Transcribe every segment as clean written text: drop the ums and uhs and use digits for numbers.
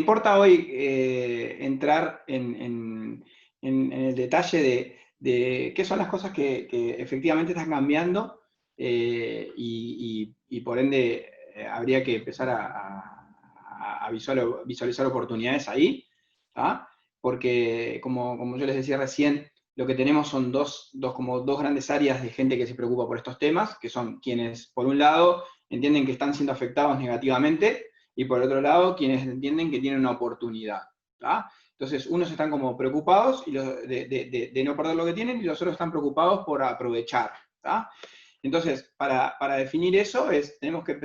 importa hoy entrar en el detalle de qué son las cosas que efectivamente están cambiando y por ende habría que empezar a visualizar oportunidades ahí, ¿tá? Porque como yo les decía recién, lo que tenemos son como dos grandes áreas de gente que se preocupa por estos temas, que son quienes, por un lado, entienden que están siendo afectados negativamente, y por otro lado, quienes entienden que tienen una oportunidad, ¿tá? Entonces, unos están como preocupados de no perder lo que tienen, y los otros están preocupados por aprovechar, ¿tá? Entonces, para definir eso, tenemos que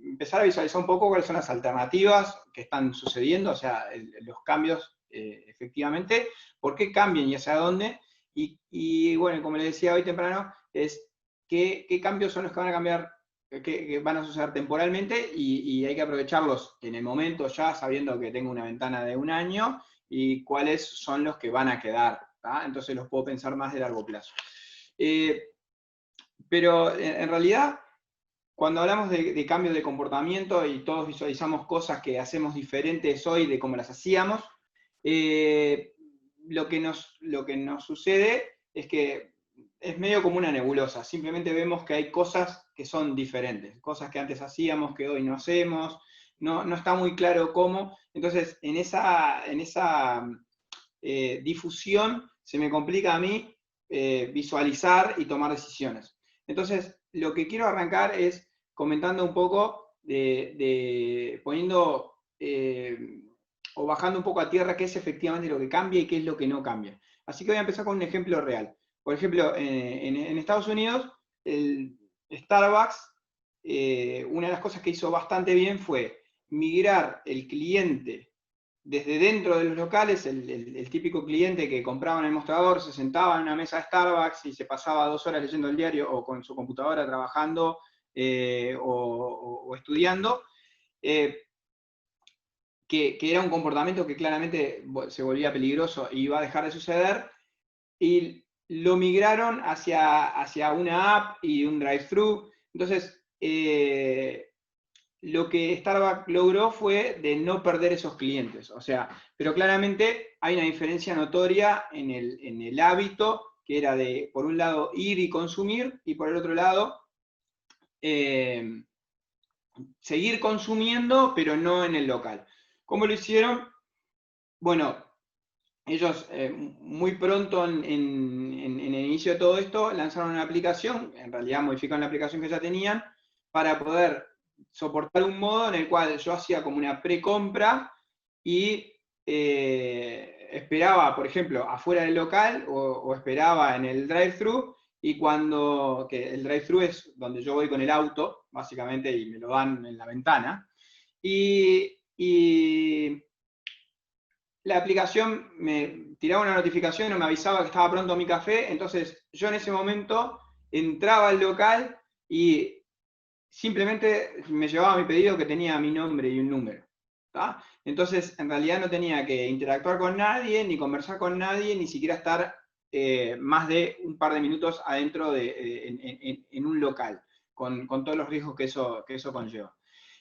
empezar a visualizar un poco cuáles son las alternativas que están sucediendo, o sea, los cambios efectivamente, por qué cambian y hacia dónde, y bueno, como les decía hoy temprano, es qué cambios son los que van a cambiar, que van a suceder temporalmente, y hay que aprovecharlos en el momento ya, sabiendo que tengo una ventana de un año, y cuáles son los que van a quedar, ¿tá? Entonces los puedo pensar más de largo plazo. Pero en realidad, cuando hablamos de cambio de comportamiento y todos visualizamos cosas que hacemos diferentes hoy de cómo las hacíamos, lo que nos sucede es que es medio como una nebulosa. Simplemente vemos que hay cosas que son diferentes, cosas que antes hacíamos que hoy no hacemos, no está muy claro cómo. Entonces, en esa difusión se me complica a mí visualizar y tomar decisiones. Entonces, lo que quiero arrancar es comentando un poco, poniendo o bajando un poco a tierra qué es efectivamente lo que cambia y qué es lo que no cambia. Así que voy a empezar con un ejemplo real. Por ejemplo, en Estados Unidos, el Starbucks, una de las cosas que hizo bastante bien fue migrar el cliente desde dentro de los locales, el típico cliente que compraba en el mostrador, se sentaba en una mesa de Starbucks y se pasaba 2 horas leyendo el diario o con su computadora trabajando o estudiando, que era un comportamiento que claramente se volvía peligroso y iba a dejar de suceder, y lo migraron hacia una app y un drive-thru. Entonces, lo que Starbucks logró fue de no perder esos clientes. O sea, pero claramente hay una diferencia notoria en el hábito, que era de, por un lado, ir y consumir, y por el otro lado, seguir consumiendo, pero no en el local. ¿Cómo lo hicieron? Bueno, ellos muy pronto en el inicio de todo esto lanzaron una aplicación, en realidad modificaron la aplicación que ya tenían, para poder soportar un modo en el cual yo hacía como una precompra y esperaba, por ejemplo, afuera del local o esperaba en el drive-thru, y que el drive-thru es donde yo voy con el auto, básicamente, y me lo dan en la ventana, y la aplicación me tiraba una notificación o me avisaba que estaba pronto mi café. Entonces yo en ese momento entraba al local y simplemente me llevaba mi pedido, que tenía mi nombre y un número, ¿tá? Entonces en realidad no tenía que interactuar con nadie, ni conversar con nadie, ni siquiera estar más de un par de minutos adentro en un local, con todos los riesgos que eso conlleva.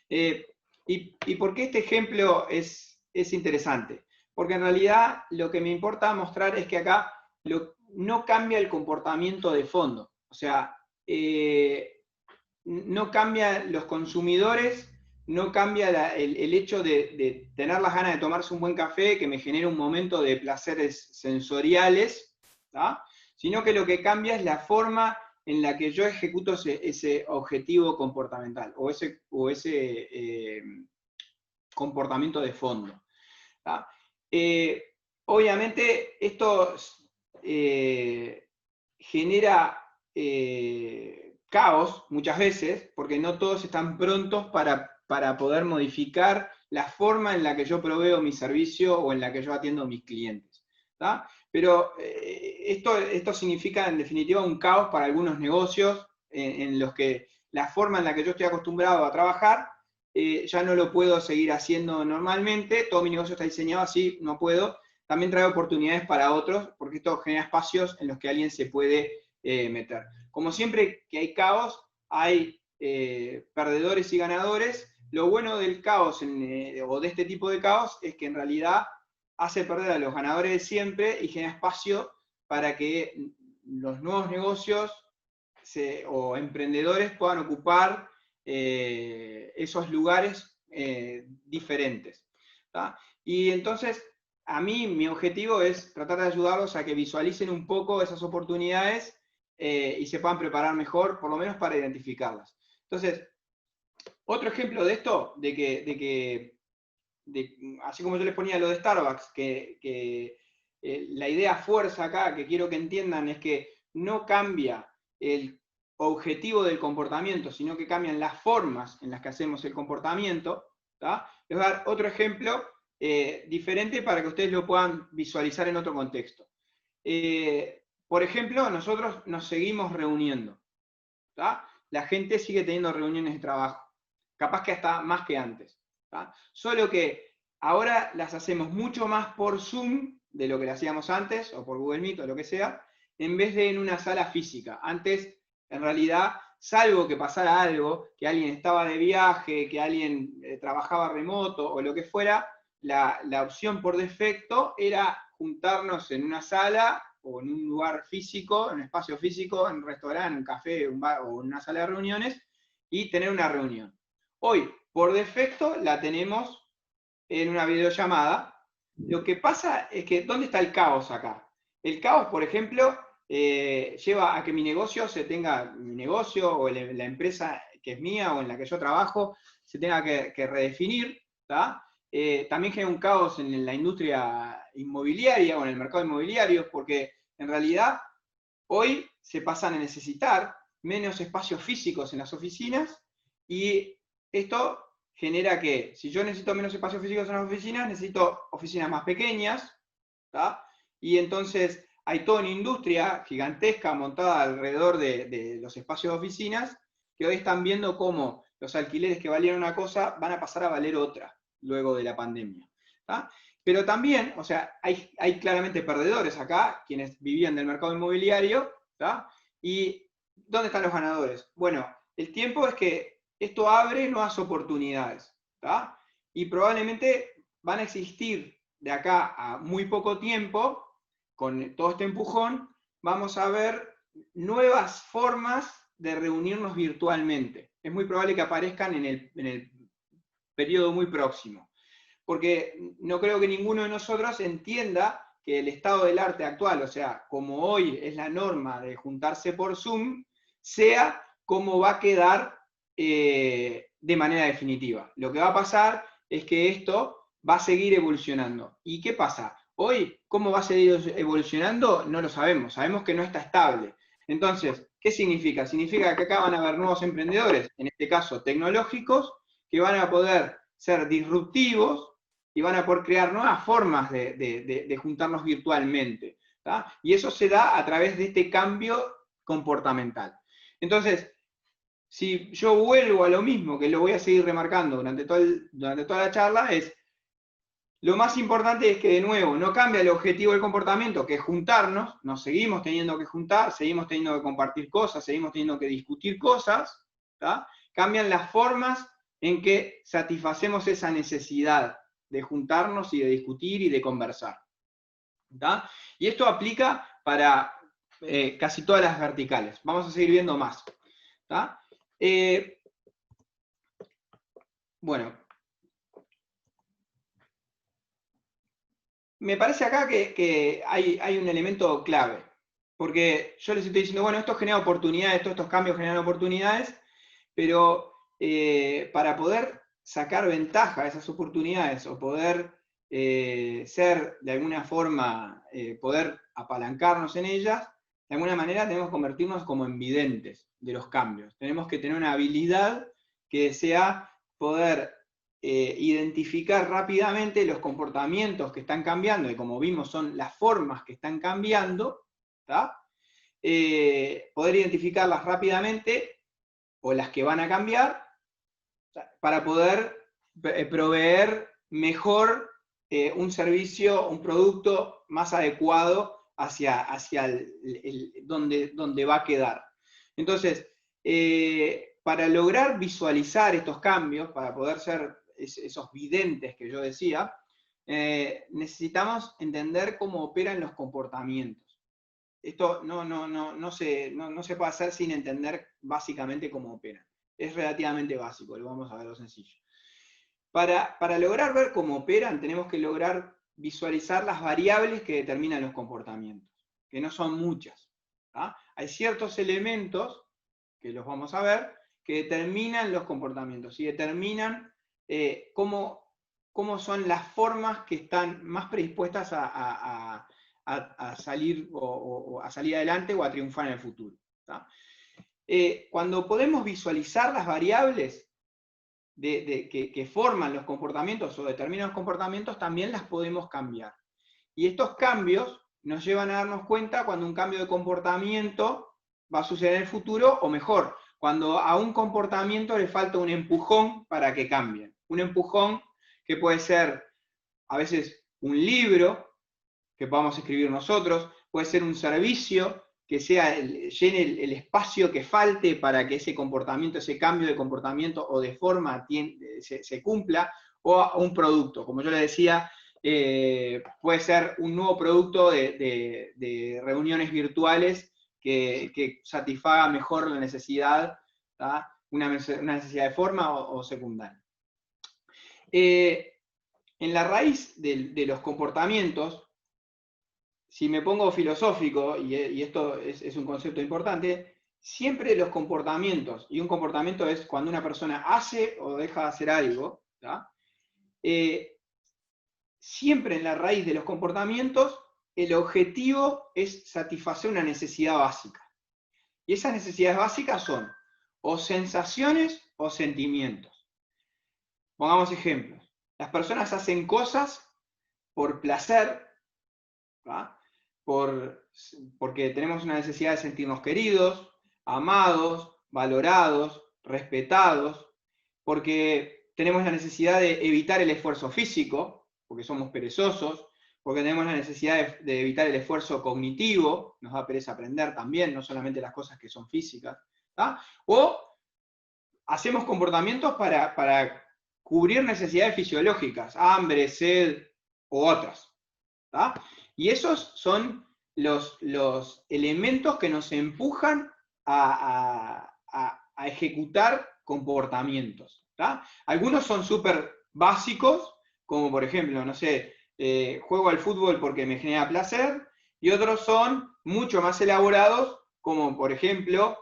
¿Y por qué este ejemplo es interesante? Porque en realidad lo que me importa mostrar es que acá no cambia el comportamiento de fondo. O sea, no cambia los consumidores, no cambia el hecho de tener las ganas de tomarse un buen café, que me genera un momento de placeres sensoriales, ¿tá? Sino que lo que cambia es la forma en la que yo ejecuto ese objetivo comportamental o ese comportamiento de fondo, ¿tá? Obviamente esto genera caos muchas veces, porque no todos están prontos para poder modificar la forma en la que yo proveo mi servicio o en la que yo atiendo a mis clientes, ¿tá? Pero esto significa en definitiva un caos para algunos negocios en los que la forma en la que yo estoy acostumbrado a trabajar ya no lo puedo seguir haciendo normalmente, todo mi negocio está diseñado así, no puedo. También trae oportunidades para otros, porque esto genera espacios en los que alguien se puede meter. Como siempre que hay caos, hay perdedores y ganadores, lo bueno del caos, o de este tipo de caos, es que en realidad hace perder a los ganadores de siempre y genera espacio para que los nuevos negocios o emprendedores puedan ocupar esos lugares diferentes. ¿tá? Y entonces, a mí mi objetivo es tratar de ayudarlos a que visualicen un poco esas oportunidades y se puedan preparar mejor, por lo menos para identificarlas. Entonces, otro ejemplo de esto, así como yo les ponía lo de Starbucks, que la idea fuerza acá, que quiero que entiendan, es que no cambia el objetivo del comportamiento, sino que cambian las formas en las que hacemos el comportamiento. ¿tá? Les voy a dar otro ejemplo diferente para que ustedes lo puedan visualizar en otro contexto. Por ejemplo, nosotros nos seguimos reuniendo. ¿tá? La gente sigue teniendo reuniones de trabajo, capaz que hasta más que antes. ¿tá? Solo que ahora las hacemos mucho más por Zoom de lo que lo hacíamos antes, o por Google Meet, o lo que sea, en vez de en una sala física. Antes, en realidad, salvo que pasara algo, que alguien estaba de viaje, que alguien trabajaba remoto, o lo que fuera, la opción por defecto era juntarnos en una sala, o en un lugar físico, en un espacio físico, en un restaurante, en un café, un bar, o en una sala de reuniones, y tener una reunión. Hoy, por defecto, la tenemos en una videollamada. Lo que pasa es que, ¿dónde está el caos acá? El caos, por ejemplo, lleva a que mi negocio o la empresa que es mía o en la que yo trabajo, se tenga que redefinir. También genera un caos en la industria inmobiliaria o en el mercado inmobiliario, porque en realidad hoy se pasan a necesitar menos espacios físicos en las oficinas, y esto genera que, si yo necesito menos espacios físicos en las oficinas, necesito oficinas más pequeñas, ¿tá? Y entonces hay toda una industria gigantesca montada alrededor de los espacios de oficinas, que hoy están viendo cómo los alquileres que valían una cosa van a pasar a valer otra, luego de la pandemia. ¿tá? Pero también, o sea, hay claramente perdedores acá, quienes vivían del mercado inmobiliario, ¿tá? ¿Y dónde están los ganadores? Bueno, el tiempo es que esto abre nuevas oportunidades, ¿tá? Y probablemente van a existir de acá a muy poco tiempo, con todo este empujón, vamos a ver nuevas formas de reunirnos virtualmente. Es muy probable que aparezcan en el periodo muy próximo. Porque no creo que ninguno de nosotros entienda que el estado del arte actual, o sea, como hoy es la norma de juntarse por Zoom, sea como va a quedar de manera definitiva. Lo que va a pasar es que esto va a seguir evolucionando. ¿Y qué pasa? Hoy, ¿cómo va a seguir evolucionando? No lo sabemos. Sabemos que no está estable. Entonces, ¿qué significa? Significa que acá van a haber nuevos emprendedores, en este caso tecnológicos, que van a poder ser disruptivos y van a poder crear nuevas formas de juntarnos virtualmente. ¿tá? Y eso se da a través de este cambio comportamental. Entonces, si yo vuelvo a lo mismo, que lo voy a seguir remarcando durante toda la charla, es lo más importante es que, de nuevo, no cambia el objetivo del comportamiento, que es juntarnos, nos seguimos teniendo que juntar, seguimos teniendo que compartir cosas, seguimos teniendo que discutir cosas, ¿tá? Cambian las formas en que satisfacemos esa necesidad de juntarnos y de discutir y de conversar. ¿tá? Y esto aplica para casi todas las verticales. Vamos a seguir viendo más. ¿tá? Bueno, me parece acá que hay un elemento clave, porque yo les estoy diciendo, bueno, esto genera oportunidades, todos estos cambios generan oportunidades, pero para poder sacar ventaja a esas oportunidades o poder ser de alguna forma, poder apalancarnos en ellas, de alguna manera tenemos que convertirnos como en videntes de los cambios. Tenemos que tener una habilidad que sea poder identificar rápidamente los comportamientos que están cambiando, y como vimos son las formas que están cambiando, poder identificarlas rápidamente, o las que van a cambiar, para poder proveer mejor un servicio, un producto más adecuado hacia donde va a quedar. Entonces, para lograr visualizar estos cambios, para poder ser esos videntes que yo decía, necesitamos entender cómo operan los comportamientos. Esto no se puede hacer sin entender básicamente cómo operan. Es relativamente básico, lo vamos a ver lo sencillo. Para lograr ver cómo operan, tenemos que lograr visualizar las variables que determinan los comportamientos, que no son muchas. Hay ciertos elementos, que los vamos a ver, que determinan los comportamientos y determinan cómo son las formas que están más predispuestas a salir, a salir adelante o a triunfar en el futuro. Cuando podemos visualizar las variables que forman los comportamientos o determinan los comportamientos, también las podemos cambiar. Y estos cambios nos llevan a darnos cuenta cuando un cambio de comportamiento va a suceder en el futuro, o mejor, cuando a un comportamiento le falta un empujón para que cambie. Un empujón que puede ser a veces un libro que podamos escribir nosotros, puede ser un servicio que llene el espacio que falte para que ese comportamiento, ese cambio de comportamiento o de forma se cumpla, o un producto. Como yo le decía, puede ser un nuevo producto de reuniones virtuales que satisfaga mejor la necesidad, una necesidad de forma o secundaria. En la raíz de los comportamientos, si me pongo filosófico, y esto es un concepto importante, siempre los comportamientos, y un comportamiento es cuando una persona hace o deja de hacer algo, siempre en la raíz de los comportamientos, el objetivo es satisfacer una necesidad básica. Y esas necesidades básicas son o sensaciones o sentimientos. Pongamos ejemplos. Las personas hacen cosas por placer, porque tenemos una necesidad de sentirnos queridos, amados, valorados, respetados, porque tenemos la necesidad de evitar el esfuerzo físico, porque somos perezosos, porque tenemos la necesidad de evitar el esfuerzo cognitivo, nos da pereza aprender también, no solamente las cosas que son físicas, o hacemos comportamientos para cubrir necesidades fisiológicas, hambre, sed u otras. Y esos son los elementos que nos empujan a ejecutar comportamientos. Algunos son súper básicos, como por ejemplo, no sé, juego al fútbol porque me genera placer, y otros son mucho más elaborados, como por ejemplo,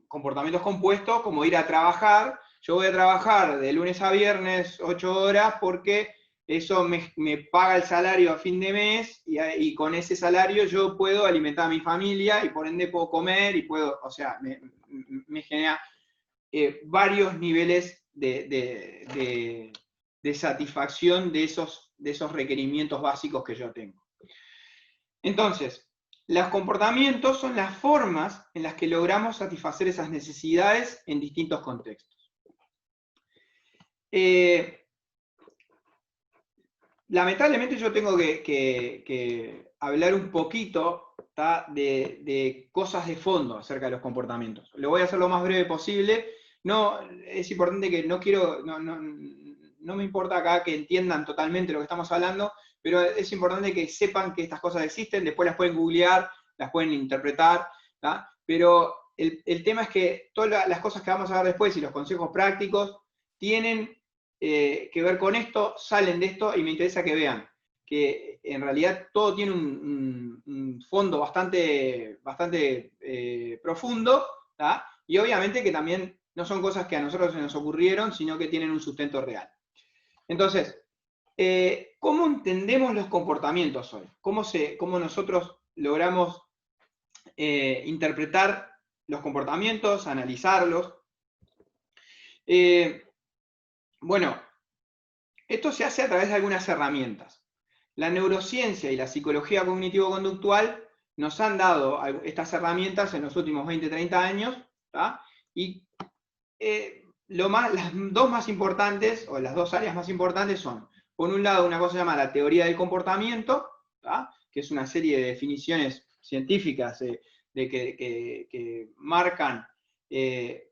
comportamientos compuestos, como ir a trabajar. Yo voy a trabajar de lunes a viernes 8 horas porque eso me paga el salario a fin de mes, y con ese salario yo puedo alimentar a mi familia y por ende puedo comer y puedo, o sea, me genera varios niveles de satisfacción de esos requerimientos básicos que yo tengo. Entonces, los comportamientos son las formas en las que logramos satisfacer esas necesidades en distintos contextos. Lamentablemente yo tengo que hablar un poquito de cosas de fondo acerca de los comportamientos. Lo voy a hacer lo más breve posible. No, es importante que no me importa acá que entiendan totalmente lo que estamos hablando, pero es importante que sepan que estas cosas existen, después las pueden googlear, las pueden interpretar, pero el tema es que todas las cosas que vamos a ver después y los consejos prácticos tienen que ver con esto, salen de esto, y me interesa que vean que en realidad todo tiene un fondo bastante profundo, y obviamente que también no son cosas que a nosotros se nos ocurrieron, sino que tienen un sustento real. Entonces, ¿cómo entendemos los comportamientos hoy? ¿Cómo nosotros logramos interpretar los comportamientos, analizarlos? Bueno, esto se hace a través de algunas herramientas. La neurociencia y la psicología cognitivo-conductual nos han dado estas herramientas en los últimos 20, 30 años, y las dos más importantes, o las dos áreas más importantes son, por un lado, una cosa que se llama la teoría del comportamiento, que es una serie de definiciones científicas que marcan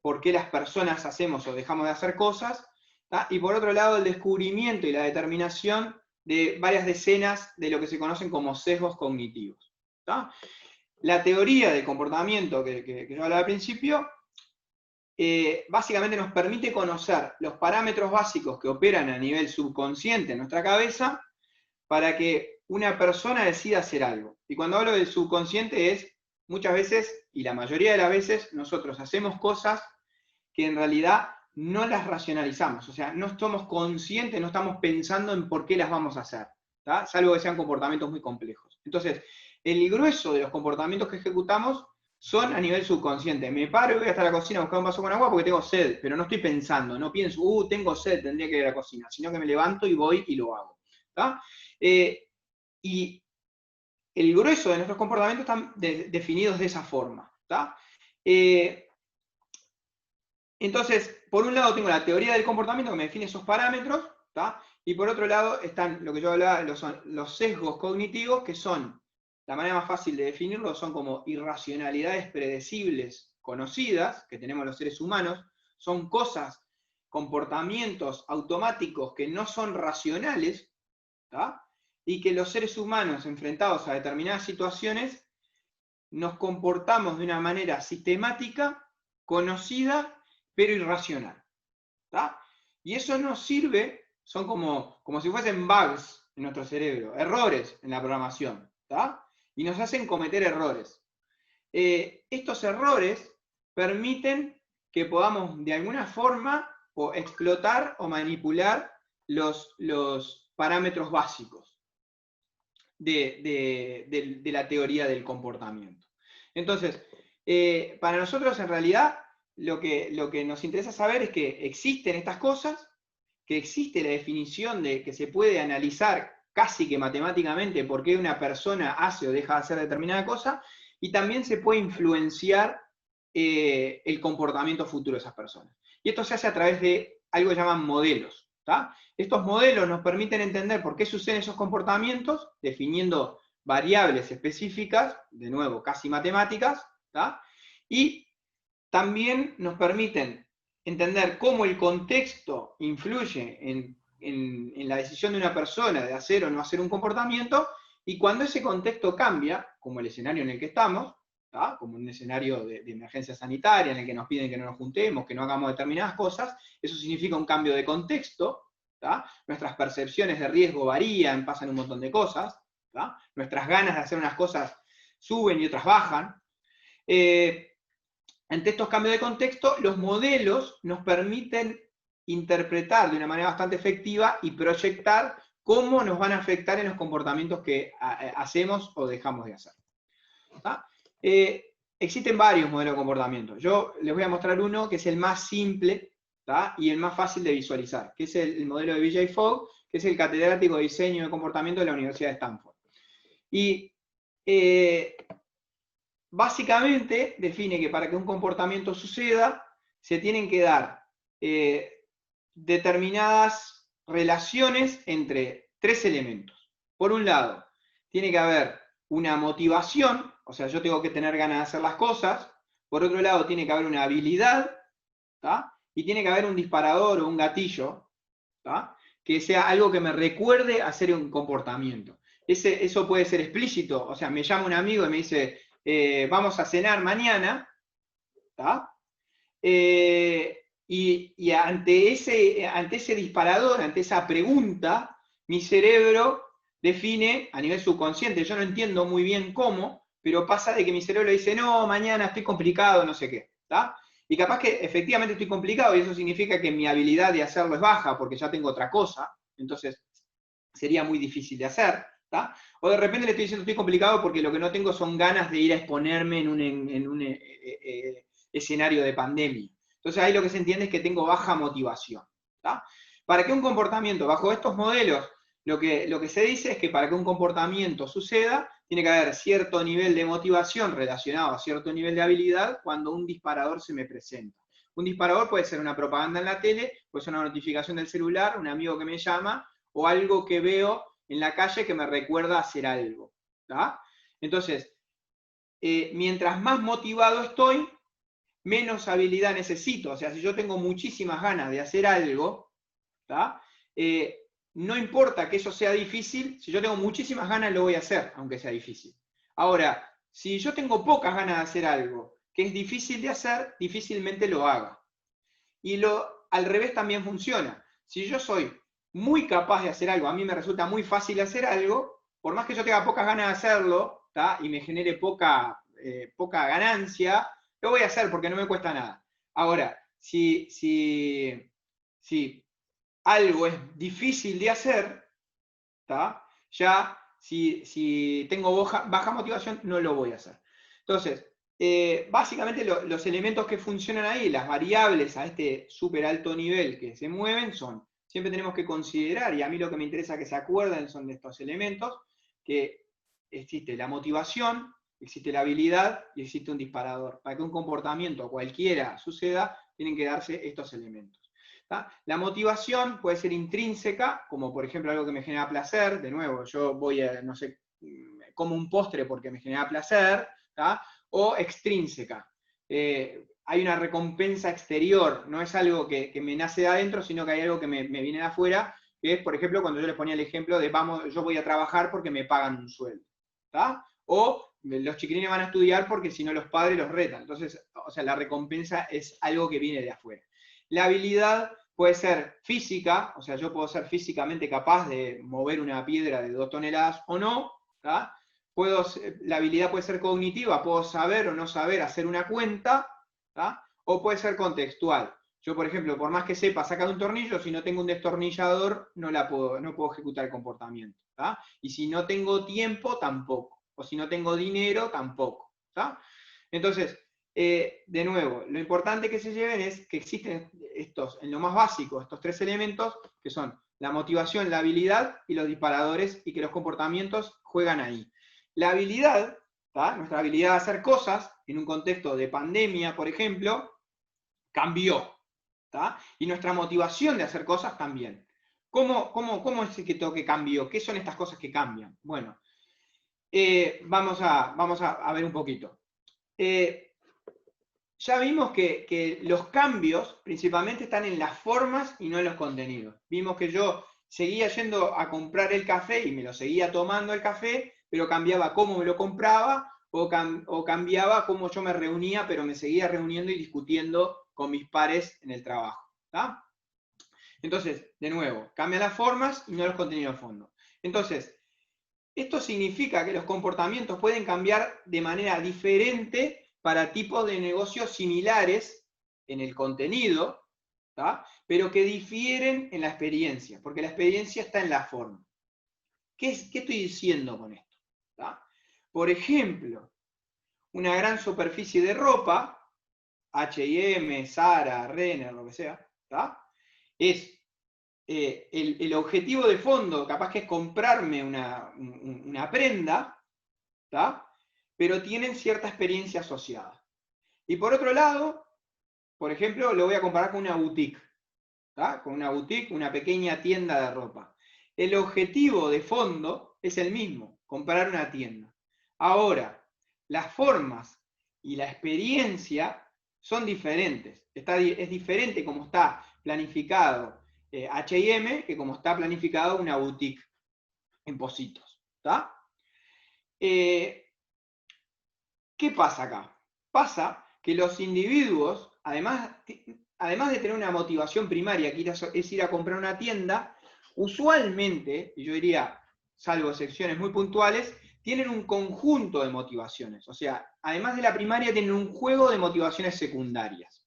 por qué las personas hacemos o dejamos de hacer cosas, ¿tá? Y por otro lado el descubrimiento y la determinación de varias decenas de lo que se conocen como sesgos cognitivos, ¿tá? La teoría del comportamiento que yo hablaba al principio, básicamente nos permite conocer los parámetros básicos que operan a nivel subconsciente en nuestra cabeza para que una persona decida hacer algo. Y cuando hablo del subconsciente es, muchas veces, y la mayoría de las veces, nosotros hacemos cosas que en realidad no las racionalizamos, o sea, no somos conscientes, no estamos pensando en por qué las vamos a hacer, ¿tá? Salvo que sean comportamientos muy complejos. Entonces, el grueso de los comportamientos que ejecutamos son a nivel subconsciente. Me paro y voy hasta la cocina a buscar un vaso con agua porque tengo sed, pero no estoy pensando, no pienso, tengo sed, tendría que ir a la cocina, sino que me levanto y voy y lo hago, ¿tá? Y el grueso de nuestros comportamientos están definidos de esa forma, ¿tá? Entonces, por un lado tengo la teoría del comportamiento que me define esos parámetros, ¿tá? Y por otro lado están lo que yo hablaba, los sesgos cognitivos, que son, la manera más fácil de definirlos, son como irracionalidades predecibles conocidas, que tenemos los seres humanos, son cosas, comportamientos automáticos que no son racionales, ¿tá? Y que los seres humanos enfrentados a determinadas situaciones nos comportamos de una manera sistemática, conocida, pero irracional, ¿tá? Y eso nos sirve, son como si fuesen bugs en nuestro cerebro, errores en la programación, ¿tá? Y nos hacen cometer errores. Estos errores permiten que podamos de alguna forma explotar o manipular los parámetros básicos de la teoría del comportamiento. Entonces, para nosotros en realidad lo que nos interesa saber es que existen estas cosas, que existe la definición de que se puede analizar casi que matemáticamente por qué una persona hace o deja de hacer determinada cosa, y también se puede influenciar el comportamiento futuro de esas personas. Y esto se hace a través de algo que llaman modelos, ¿tá? Estos modelos nos permiten entender por qué suceden esos comportamientos, definiendo variables específicas, de nuevo, casi matemáticas, ¿tá? Y también nos permiten entender cómo el contexto influye en la decisión de una persona de hacer o no hacer un comportamiento, y cuando ese contexto cambia, como el escenario en el que estamos, ¿tá? Como un escenario de emergencia sanitaria en el que nos piden que no nos juntemos, que no hagamos determinadas cosas, eso significa un cambio de contexto, ¿tá? Nuestras percepciones de riesgo varían, pasan un montón de cosas, ¿tá? Nuestras ganas de hacer unas cosas suben y otras bajan. Ante estos cambios de contexto, los modelos nos permiten interpretar de una manera bastante efectiva y proyectar cómo nos van a afectar en los comportamientos que hacemos o dejamos de hacer. ¿Tá? Existen varios modelos de comportamiento. Yo les voy a mostrar uno que es el más simple, ¿tá? Y el más fácil de visualizar, que es el modelo de BJ Fogg, que es el catedrático de diseño de comportamiento de la Universidad de Stanford. Y básicamente define que para que un comportamiento suceda, se tienen que dar determinadas relaciones entre tres elementos. Por un lado, tiene que haber una motivación, o sea, yo tengo que tener ganas de hacer las cosas. Por otro lado, tiene que haber una habilidad, ¿tá? Y tiene que haber un disparador o un gatillo, ¿tá? Que sea algo que me recuerde hacer un comportamiento. Eso puede ser explícito, o sea, me llama un amigo y me dice, vamos a cenar mañana, ¿tá? Y ante ese disparador, ante esa pregunta, mi cerebro define a nivel subconsciente, yo no entiendo muy bien cómo, pero pasa de que mi cerebro dice, no, mañana estoy complicado, no sé qué, ¿tá? Y capaz que efectivamente estoy complicado, y eso significa que mi habilidad de hacerlo es baja, porque ya tengo otra cosa, entonces sería muy difícil de hacer, ¿tá? O de repente le estoy diciendo estoy complicado porque lo que no tengo son ganas de ir a exponerme en un escenario de pandemia. Entonces ahí lo que se entiende es que tengo baja motivación, ¿tá? Para que un comportamiento, bajo estos modelos, lo que se dice es que para que un comportamiento suceda, tiene que haber cierto nivel de motivación relacionado a cierto nivel de habilidad cuando un disparador se me presenta. Un disparador puede ser una propaganda en la tele, puede ser una notificación del celular, un amigo que me llama, o algo que veo en la calle que me recuerda hacer algo, ¿tá? Entonces, mientras más motivado estoy, menos habilidad necesito. O sea, si yo tengo muchísimas ganas de hacer algo, no importa que eso sea difícil, si yo tengo muchísimas ganas lo voy a hacer, aunque sea difícil. Ahora, si yo tengo pocas ganas de hacer algo que es difícil de hacer, difícilmente lo haga. Y al revés también funciona. Si yo soy muy capaz de hacer algo, a mí me resulta muy fácil hacer algo, por más que yo tenga pocas ganas de hacerlo, y me genere poca ganancia, lo voy a hacer porque no me cuesta nada. Ahora, si algo es difícil de hacer, ya si tengo baja motivación, no lo voy a hacer. Entonces, básicamente los elementos que funcionan ahí, las variables a este súper alto nivel que se mueven son, siempre tenemos que considerar, y a mí lo que me interesa que se acuerden son de estos elementos, que existe la motivación, existe la habilidad y existe un disparador. Para que un comportamiento cualquiera suceda, tienen que darse estos elementos. La motivación puede ser intrínseca, como por ejemplo algo que me genera placer. De nuevo, yo voy a, no sé, como un postre porque me genera placer, o extrínseca. Hay una recompensa exterior, no es algo que me nace de adentro, sino que hay algo que me viene de afuera, que es, por ejemplo, cuando yo les ponía el ejemplo de, yo voy a trabajar porque me pagan un sueldo. O los chiquilines van a estudiar porque si no los padres los retan. Entonces, o sea, la recompensa es algo que viene de afuera. La habilidad puede ser física, o sea, yo puedo ser físicamente capaz de mover una piedra de 2 toneladas o no. La habilidad puede ser cognitiva, puedo saber o no saber hacer una cuenta, o puede ser contextual. Yo, por ejemplo, por más que sepa sacar un tornillo, si no tengo un destornillador, no puedo ejecutar el comportamiento. Y si no tengo tiempo, tampoco. O si no tengo dinero, tampoco. Entonces, de nuevo, lo importante que se lleven es que existen en lo más básico, estos 3 elementos, que son la motivación, la habilidad y los disparadores, y que los comportamientos juegan ahí. La habilidad, nuestra habilidad de hacer cosas, en un contexto de pandemia, por ejemplo, cambió. Y nuestra motivación de hacer cosas también. ¿Cómo es que cambió? ¿Qué son estas cosas que cambian? Bueno, vamos a ver un poquito. Ya vimos que los cambios principalmente están en las formas y no en los contenidos. Vimos que yo seguía yendo a comprar el café y me lo seguía tomando el café, pero cambiaba cómo me lo compraba o cambiaba cómo yo me reunía, pero me seguía reuniendo y discutiendo con mis pares en el trabajo. Entonces, de nuevo, cambian las formas y no los contenidos de fondo. Entonces, esto significa que los comportamientos pueden cambiar de manera diferente para tipos de negocios similares en el contenido, pero que difieren en la experiencia, porque la experiencia está en la forma. ¿Qué estoy diciendo con esto? Por ejemplo, una gran superficie de ropa, H&M, Zara, Renner, lo que sea, es el objetivo de fondo, capaz que es comprarme una prenda, pero tienen cierta experiencia asociada. Y por otro lado, por ejemplo, lo voy a comparar con una boutique, con una boutique, una pequeña tienda de ropa. El objetivo de fondo es el mismo, comprar una tienda. Ahora, las formas y la experiencia son diferentes. Es diferente como está planificado H&M que como está planificado una boutique en Positos. ¿Qué pasa acá? Pasa que los individuos, además de tener una motivación primaria, que es ir a comprar una tienda, usualmente, y yo diría, salvo excepciones muy puntuales, tienen un conjunto de motivaciones. O sea, además de la primaria, tienen un juego de motivaciones secundarias.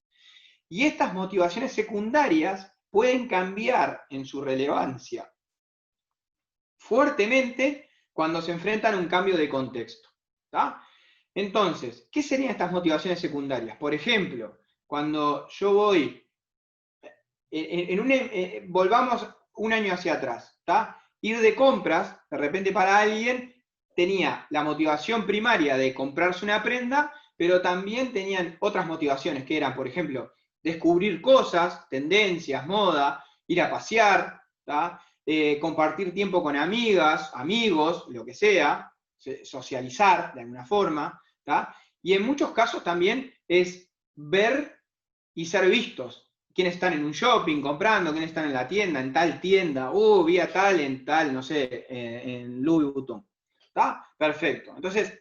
Y estas motivaciones secundarias pueden cambiar en su relevancia fuertemente cuando se enfrentan a un cambio de contexto. Entonces, ¿qué serían estas motivaciones secundarias? Por ejemplo, cuando yo voy, volvamos un año hacia atrás, ir de compras, de repente para alguien tenía la motivación primaria de comprarse una prenda, pero también tenían otras motivaciones, que eran, por ejemplo, descubrir cosas, tendencias, moda, ir a pasear, compartir tiempo con amigas, amigos, lo que sea, socializar de alguna forma, y en muchos casos también es ver y ser vistos. Quiénes están en un shopping comprando, quiénes están en la tienda, en tal tienda, vi a tal, en tal, no sé, en Louis Vuitton. ¿Está? Perfecto. Entonces,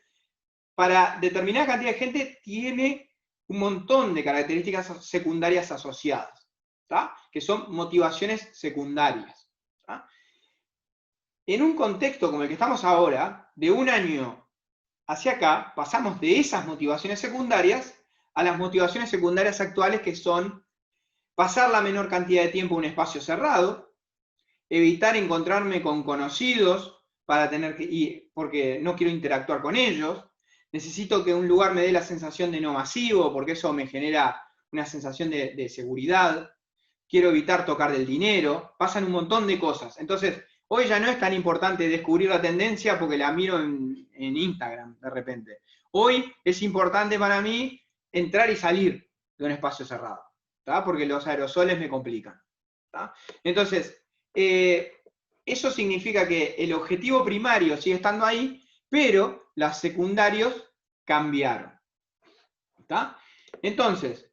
para determinada cantidad de gente tiene un montón de características secundarias asociadas, ¿tá? Que son motivaciones secundarias. ¿Tá? En un contexto como el que estamos ahora, de un año hacia acá, pasamos de esas motivaciones secundarias a las motivaciones secundarias actuales, que son pasar la menor cantidad de tiempo en un espacio cerrado, evitar encontrarme con conocidos para tener porque no quiero interactuar con ellos, necesito que un lugar me dé la sensación de no masivo, porque eso me genera una sensación de seguridad, quiero evitar tocar del dinero, pasan un montón de cosas. Entonces, hoy ya no es tan importante descubrir la tendencia porque la miro en Instagram de repente. Hoy es importante para mí entrar y salir de un espacio cerrado, ¿tá? Porque los aerosoles me complican. ¿Tá? Entonces, eso significa que el objetivo primario sigue estando ahí, pero los secundarios cambiaron. ¿Tá? Entonces,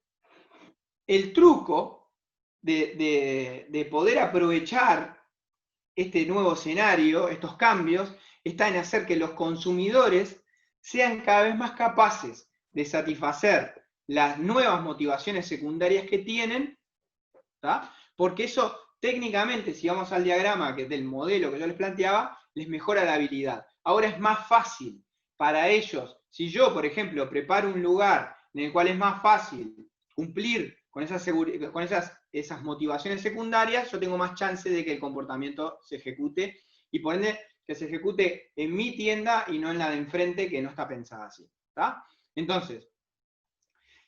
el truco de poder aprovechar este nuevo escenario, estos cambios, está en hacer que los consumidores sean cada vez más capaces de satisfacer las nuevas motivaciones secundarias que tienen, ¿tá? Porque eso técnicamente, si vamos al diagrama del modelo que yo les planteaba, les mejora la habilidad. Ahora es más fácil para ellos, si yo, por ejemplo, preparo un lugar en el cual es más fácil cumplir con esas motivaciones secundarias, yo tengo más chance de que el comportamiento se ejecute, y por ende que se ejecute en mi tienda y no en la de enfrente, que no está pensada así. ¿Tá? Entonces,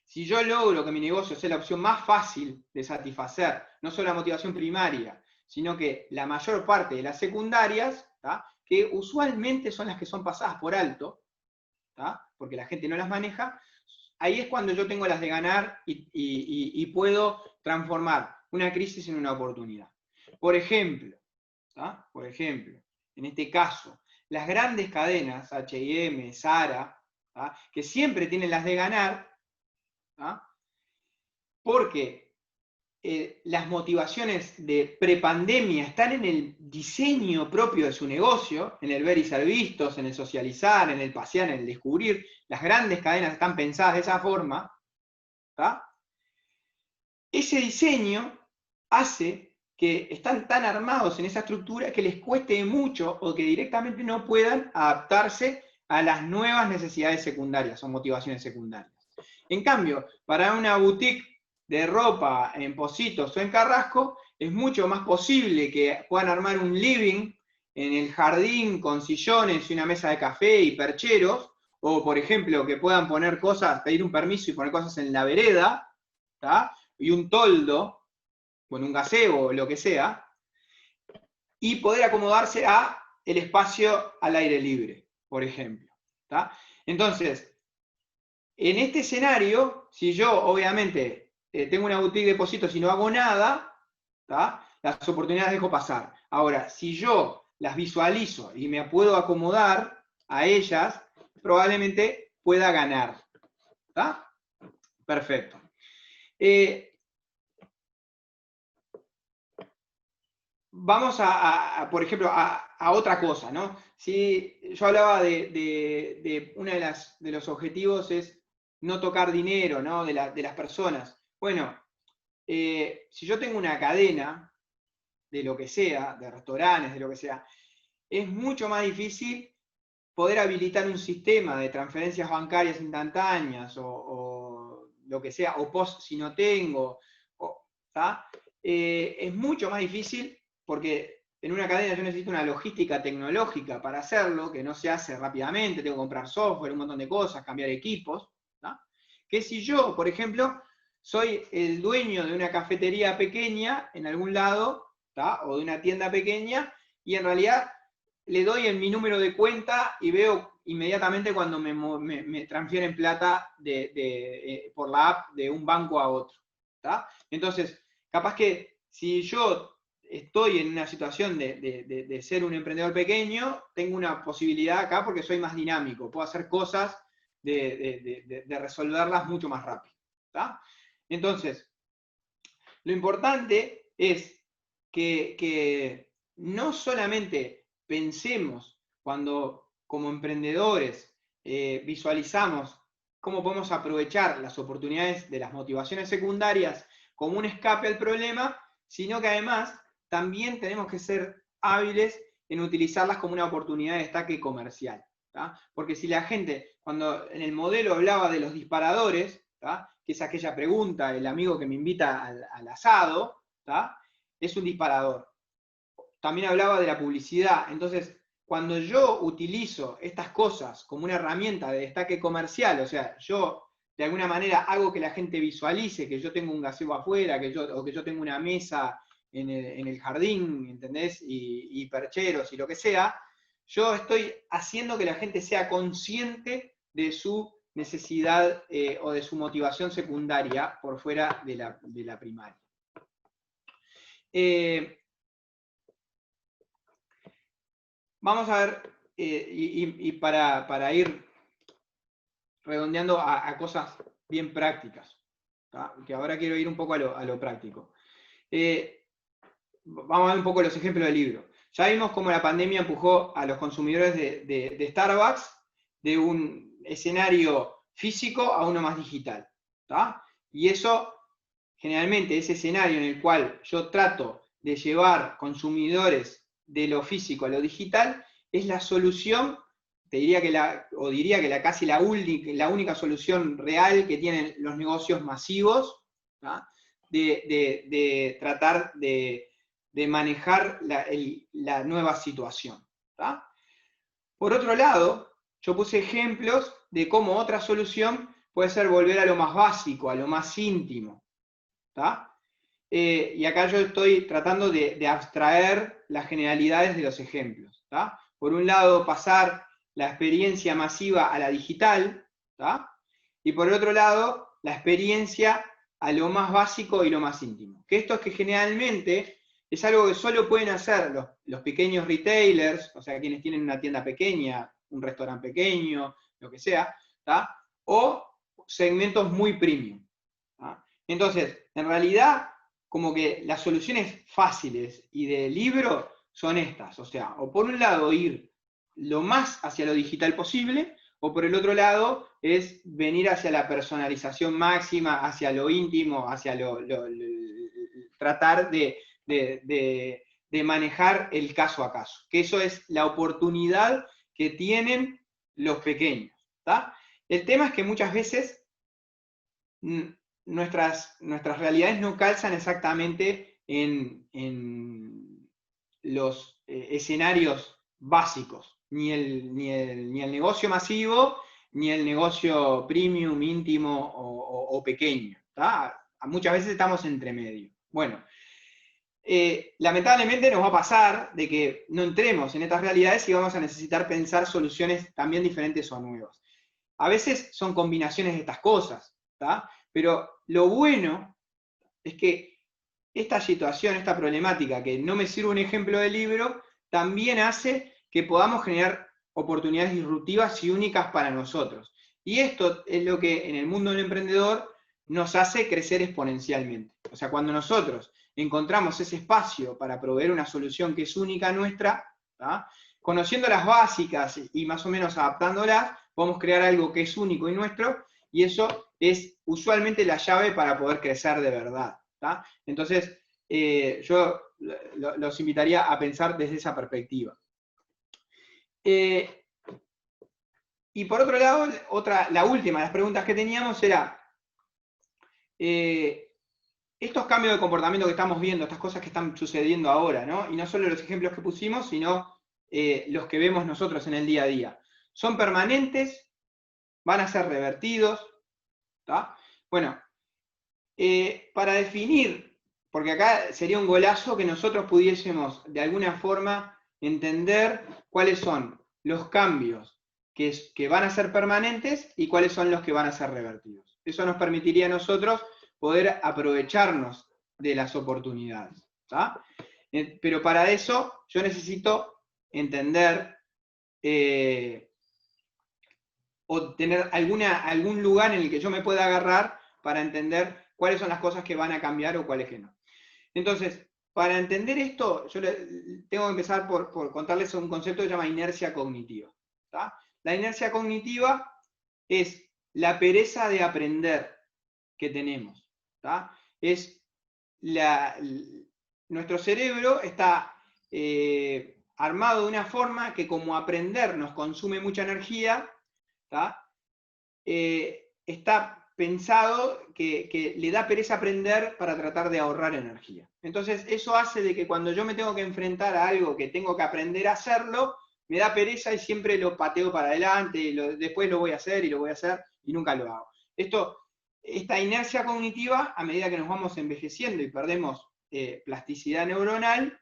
si yo logro que mi negocio sea la opción más fácil de satisfacer, no solo la motivación primaria, sino que la mayor parte de las secundarias, ¿tá? Que usualmente son las que son pasadas por alto, ¿tá? Porque la gente no las maneja, ahí es cuando yo tengo las de ganar y puedo transformar una crisis en una oportunidad. Por ejemplo, ¿tá? Por ejemplo, en este caso, las grandes cadenas, H&M, Zara, ¿tá? Que siempre tienen las de ganar, ¿tá? Porque las motivaciones de prepandemia están en el diseño propio de su negocio, en el ver y ser vistos, en el socializar, en el pasear, en el descubrir. Las grandes cadenas están pensadas de esa forma, ¿tá? Ese diseño hace que están tan armados en esa estructura que les cueste mucho o que directamente no puedan adaptarse a las nuevas necesidades secundarias o motivaciones secundarias. En cambio, para una boutique de ropa en Positos o en Carrasco, es mucho más posible que puedan armar un living en el jardín con sillones y una mesa de café y percheros, o por ejemplo que puedan poner cosas, pedir un permiso y poner cosas en la vereda, ¿tá? Y un toldo, con un gazebo o lo que sea, y poder acomodarse a el espacio al aire libre, por ejemplo. ¿Tá? Entonces, en este escenario, si yo obviamente tengo una boutique de Positos y no hago nada, ¿tá? Las oportunidades dejo pasar. Ahora, si yo las visualizo y me puedo acomodar a ellas, probablemente pueda ganar. ¿Tá? Perfecto. Vamos por ejemplo, a otra cosa, ¿no? Si yo hablaba de uno de los objetivos es no tocar dinero, ¿no? De las personas. Bueno, si yo tengo una cadena de lo que sea, de restaurantes, de lo que sea, es mucho más difícil poder habilitar un sistema de transferencias bancarias instantáneas o lo que sea, o post si no tengo, ¿tá? Es mucho más difícil porque en una cadena yo necesito una logística tecnológica para hacerlo, que no se hace rápidamente, tengo que comprar software, un montón de cosas, cambiar equipos, ¿tá? Que si yo, por ejemplo, soy el dueño de una cafetería pequeña en algún lado, ¿tá? O de una tienda pequeña, y en realidad le doy en mi número de cuenta y veo inmediatamente cuando me transfieren plata por la app de un banco a otro. ¿Tá? Entonces, capaz que si yo estoy en una situación de ser un emprendedor pequeño, tengo una posibilidad acá porque soy más dinámico, puedo hacer cosas de resolverlas mucho más rápido. ¿tá? Entonces, lo importante es que no solamente pensemos cuando como emprendedores visualizamos cómo podemos aprovechar las oportunidades de las motivaciones secundarias como un escape al problema, sino que además también tenemos que ser hábiles en utilizarlas como una oportunidad de destaque comercial. ¿tá? Porque si la gente, cuando en el modelo hablaba de los disparadores, ¿tá? Que es aquella pregunta, el amigo que me invita al asado, ¿tá? Es un disparador. También hablaba de la publicidad. Entonces, cuando yo utilizo estas cosas como una herramienta de destaque comercial, o sea, yo de alguna manera hago que la gente visualice que yo tengo un gazebo afuera, o que yo tengo una mesa en el jardín, ¿entendés? Y percheros y lo que sea, yo estoy haciendo que la gente sea consciente de su necesidad o de su motivación secundaria por fuera de la primaria. Vamos a ver, y para ir redondeando a cosas bien prácticas, ¿tá? Que ahora quiero ir un poco a lo práctico. Vamos a ver un poco los ejemplos del libro. Ya vimos cómo la pandemia empujó a los consumidores de Starbucks de un escenario físico a uno más digital. ¿tá? Y eso, generalmente, ese escenario en el cual yo trato de llevar consumidores de lo físico a lo digital, es la solución, diría que casi la única solución real que tienen los negocios masivos, ¿tá? de tratar de manejar la nueva situación. ¿tá? Por otro lado, yo puse ejemplos de cómo otra solución puede ser volver a lo más básico, a lo más íntimo. ¿tá? Y acá yo estoy tratando de abstraer las generalidades de los ejemplos. ¿tá? Por un lado, pasar la experiencia masiva a la digital, ¿tá? Y por el otro lado, la experiencia a lo más básico y lo más íntimo. Que esto es que generalmente es algo que solo pueden hacer los pequeños retailers, o sea, quienes tienen una tienda pequeña, un restaurante pequeño, lo que sea, ¿tá? O segmentos muy premium. ¿tá? Entonces, en realidad, como que las soluciones fáciles y de libro son estas, o sea, o por un lado ir lo más hacia lo digital posible, o por el otro lado es venir hacia la personalización máxima, hacia lo íntimo, hacia tratar de manejar el caso a caso, que eso es la oportunidad que tienen los pequeños. ¿tá? El tema es que muchas veces nuestras realidades no calzan exactamente en los escenarios básicos, ni el negocio masivo, ni el negocio premium, íntimo o pequeño. ¿tá? Muchas veces estamos entre medio. Bueno, lamentablemente nos va a pasar de que no entremos en estas realidades y vamos a necesitar pensar soluciones también diferentes o nuevas. A veces son combinaciones de estas cosas, ¿tá? Pero lo bueno es que esta situación, esta problemática, que no me sirve un ejemplo de libro, también hace que podamos generar oportunidades disruptivas y únicas para nosotros. Y esto es lo que en el mundo del emprendedor nos hace crecer exponencialmente. O sea, cuando nosotros encontramos ese espacio para proveer una solución que es única nuestra, ¿tá? Conociendo las básicas y más o menos adaptándolas, podemos crear algo que es único y nuestro, y eso es usualmente la llave para poder crecer de verdad. ¿tá? Entonces, yo los invitaría a pensar desde esa perspectiva. Y por otro lado, la última de las preguntas que teníamos era, estos cambios de comportamiento que estamos viendo, estas cosas que están sucediendo ahora, ¿no? Y no solo los ejemplos que pusimos, sino los que vemos nosotros en el día a día. ¿Son permanentes? ¿Van a ser revertidos? ¿tá? Bueno, para definir, porque acá sería un golazo que nosotros pudiésemos de alguna forma entender cuáles son los cambios que van a ser permanentes y cuáles son los que van a ser revertidos. Eso nos permitiría a nosotros poder aprovecharnos de las oportunidades. ¿tá? Pero para eso yo necesito entender o tener algún lugar en el que yo me pueda agarrar para entender cuáles son las cosas que van a cambiar o cuáles que no. Entonces, para entender esto, yo tengo que empezar por contarles un concepto que se llama inercia cognitiva. ¿Tá? La inercia cognitiva es la pereza de aprender que tenemos. ¿Tá? Es nuestro cerebro está armado de una forma que, como aprender nos consume mucha energía, está pensado que le da pereza aprender para tratar de ahorrar energía. Entonces eso hace de que cuando yo me tengo que enfrentar a algo que tengo que aprender a hacerlo, me da pereza y siempre lo pateo para adelante, y después lo voy a hacer y nunca lo hago. Esta inercia cognitiva, a medida que nos vamos envejeciendo y perdemos plasticidad neuronal,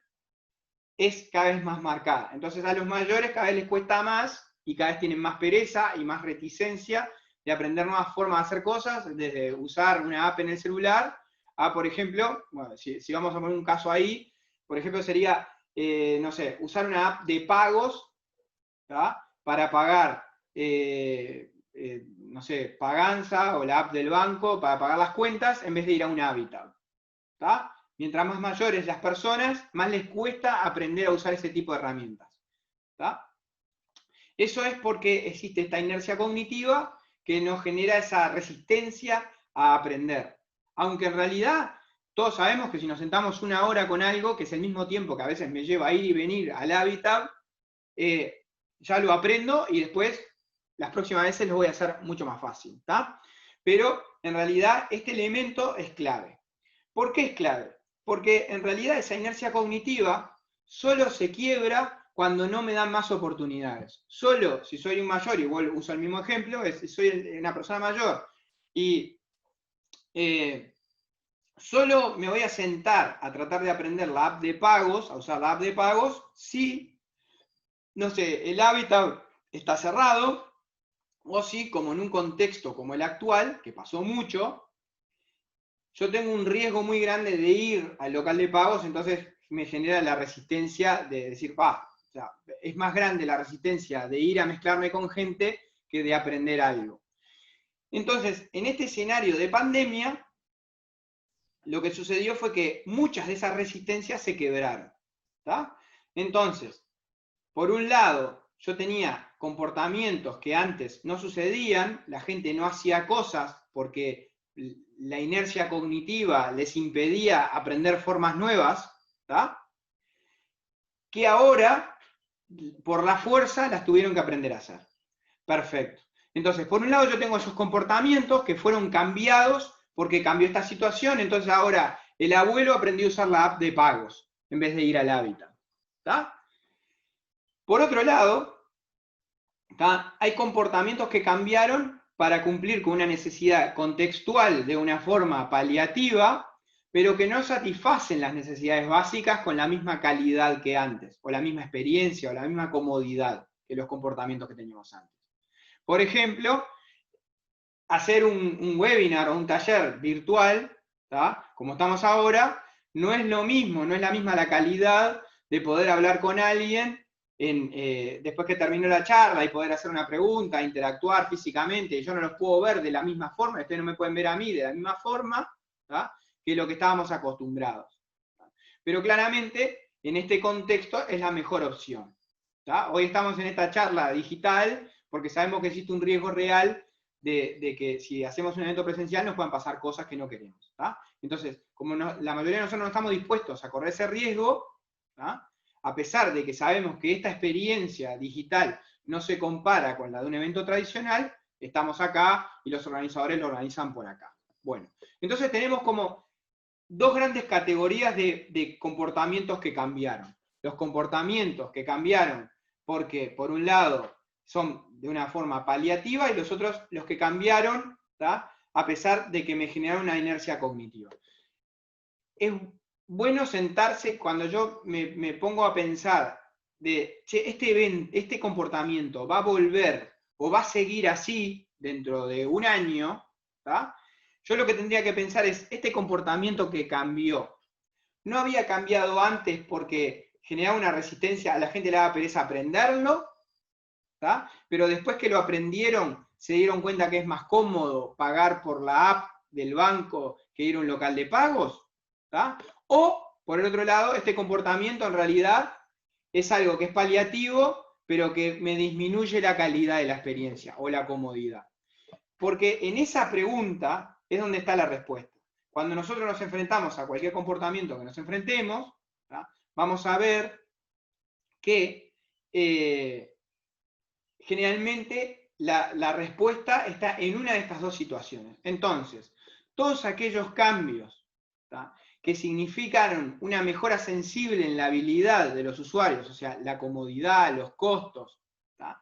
es cada vez más marcada. Entonces a los mayores cada vez les cuesta más y cada vez tienen más pereza y más reticencia de aprender nuevas formas de hacer cosas, desde usar una app en el celular, a, por ejemplo, bueno, si vamos a poner un caso ahí, por ejemplo sería, no sé, usar una app de pagos, ¿tá? Para pagar, no sé, Paganza o la app del banco para pagar las cuentas en vez de ir a un Habitat. ¿Tá? Mientras más mayores las personas, más les cuesta aprender a usar ese tipo de herramientas. ¿Tá? Eso es porque existe esta inercia cognitiva que nos genera esa resistencia a aprender. Aunque en realidad todos sabemos que si nos sentamos una hora con algo, que es el mismo tiempo que a veces me lleva a ir y venir al Habitat, ya lo aprendo y después las próximas veces lo voy a hacer mucho más fácil. ¿Tá? Pero en realidad este elemento es clave. ¿Por qué es clave? Porque en realidad esa inercia cognitiva solo se quiebra cuando no me dan más oportunidades. Solo si soy un mayor, igual uso el mismo ejemplo, soy una persona mayor y solo me voy a sentar a tratar de aprender la app de pagos, a usar la app de pagos, si, no sé, el Habitat está cerrado, o si, como en un contexto como el actual, que pasó mucho, yo tengo un riesgo muy grande de ir al local de pagos, entonces me genera la resistencia de decir, o sea, es más grande la resistencia de ir a mezclarme con gente que de aprender algo. Entonces, en este escenario de pandemia, lo que sucedió fue que muchas de esas resistencias se quebraron. ¿Tá? Entonces, por un lado, yo tenía comportamientos que antes no sucedían, la gente no hacía cosas porque la inercia cognitiva les impedía aprender formas nuevas, ¿tá? Que ahora, por la fuerza, las tuvieron que aprender a hacer. Perfecto. Entonces, por un lado yo tengo esos comportamientos que fueron cambiados porque cambió esta situación, entonces ahora el abuelo aprendió a usar la app de pagos en vez de ir al Habitat. ¿Tá? Por otro lado, ¿tá? Hay comportamientos que cambiaron para cumplir con una necesidad contextual de una forma paliativa, pero que no satisfacen las necesidades básicas con la misma calidad que antes, o la misma experiencia, o la misma comodidad que los comportamientos que teníamos antes. Por ejemplo, hacer un webinar o un taller virtual, ¿tá? Como estamos ahora, no es lo mismo, no es la misma la calidad de poder hablar con alguien después que terminó la charla y poder hacer una pregunta, interactuar físicamente. Yo no los puedo ver de la misma forma, ustedes no me pueden ver a mí de la misma forma, ¿tá? Que lo que estábamos acostumbrados. ¿Tá? Pero claramente, en este contexto es la mejor opción. ¿Tá? Hoy estamos en esta charla digital porque sabemos que existe un riesgo real de que si hacemos un evento presencial nos puedan pasar cosas que no queremos. ¿Tá? Entonces, como la mayoría de nosotros no estamos dispuestos a correr ese riesgo, ¿tá? A pesar de que sabemos que esta experiencia digital no se compara con la de un evento tradicional, estamos acá y los organizadores lo organizan por acá. Bueno, entonces tenemos como dos grandes categorías de comportamientos que cambiaron. Los comportamientos que cambiaron porque, por un lado, son de una forma paliativa y los otros, los que cambiaron, ¿tá? A pesar de que me generaron una inercia cognitiva. Es bueno sentarse cuando yo me pongo a pensar de, che, este comportamiento va a volver o va a seguir así dentro de un año, ¿tá? Yo lo que tendría que pensar es, este comportamiento que cambió, ¿no había cambiado antes porque generaba una resistencia, a la gente le daba pereza aprenderlo? ¿Tá? Pero después que lo aprendieron, se dieron cuenta que es más cómodo pagar por la app del banco que ir a un local de pagos, ¿tá? O, por el otro lado, este comportamiento en realidad es algo que es paliativo, pero que me disminuye la calidad de la experiencia o la comodidad. Porque en esa pregunta es donde está la respuesta. Cuando nosotros nos enfrentamos a cualquier comportamiento que nos enfrentemos, ¿tá? Vamos a ver que generalmente la respuesta está en una de estas dos situaciones. Entonces, todos aquellos cambios, ¿tá? Que significaron una mejora sensible en la habilidad de los usuarios, o sea, la comodidad, los costos, ¿tá?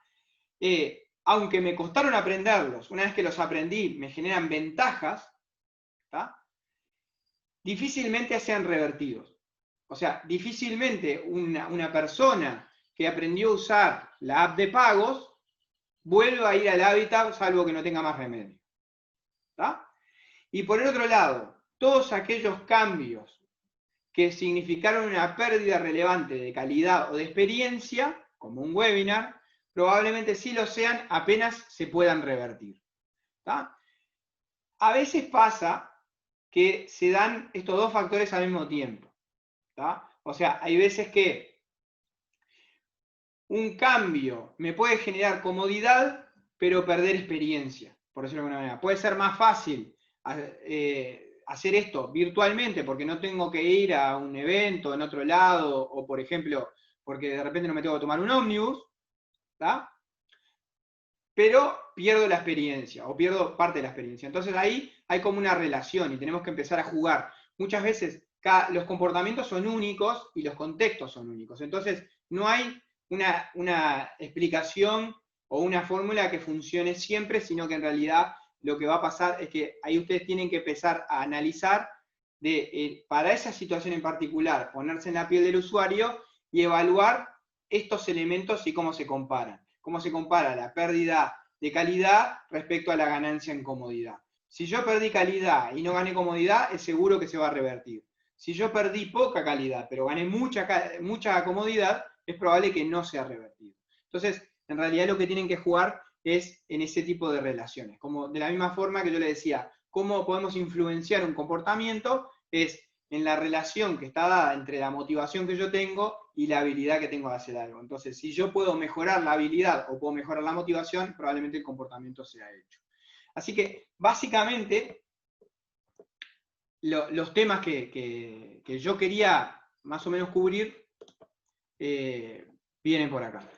Aunque me costaron aprenderlos, una vez que los aprendí me generan ventajas, ¿tá? Difícilmente sean revertidos. O sea, difícilmente una persona que aprendió a usar la app de pagos vuelva a ir al hábitat salvo que no tenga más remedio. ¿Tá? Y por el otro lado, todos aquellos cambios que significaron una pérdida relevante de calidad o de experiencia, como un webinar, probablemente sí lo sean apenas se puedan revertir. ¿Tá? A veces pasa que se dan estos dos factores al mismo tiempo. ¿Tá? O sea, hay veces que un cambio me puede generar comodidad, pero perder experiencia, por decirlo de alguna manera. Puede ser más fácil hacer esto virtualmente, porque no tengo que ir a un evento en otro lado, o por ejemplo, porque de repente no me tengo que tomar un ómnibus, ¿tá? Pero pierdo la experiencia, o pierdo parte de la experiencia. Entonces ahí hay como una relación, y tenemos que empezar a jugar. Muchas veces los comportamientos son únicos, y los contextos son únicos. Entonces no hay una explicación o una fórmula que funcione siempre, sino que en realidad lo que va a pasar es que ahí ustedes tienen que empezar a analizar para esa situación en particular, ponerse en la piel del usuario y evaluar estos elementos y cómo se comparan. Cómo se compara la pérdida de calidad respecto a la ganancia en comodidad. Si yo perdí calidad y no gané comodidad, es seguro que se va a revertir. Si yo perdí poca calidad, pero gané mucha comodidad, es probable que no sea revertido. Entonces, en realidad lo que tienen que jugar es en ese tipo de relaciones. Como de la misma forma que yo le decía, cómo podemos influenciar un comportamiento es en la relación que está dada entre la motivación que yo tengo y la habilidad que tengo de hacer algo. Entonces, si yo puedo mejorar la habilidad o puedo mejorar la motivación, probablemente el comportamiento sea hecho. Así que, básicamente, los temas que yo quería más o menos cubrir vienen por acá.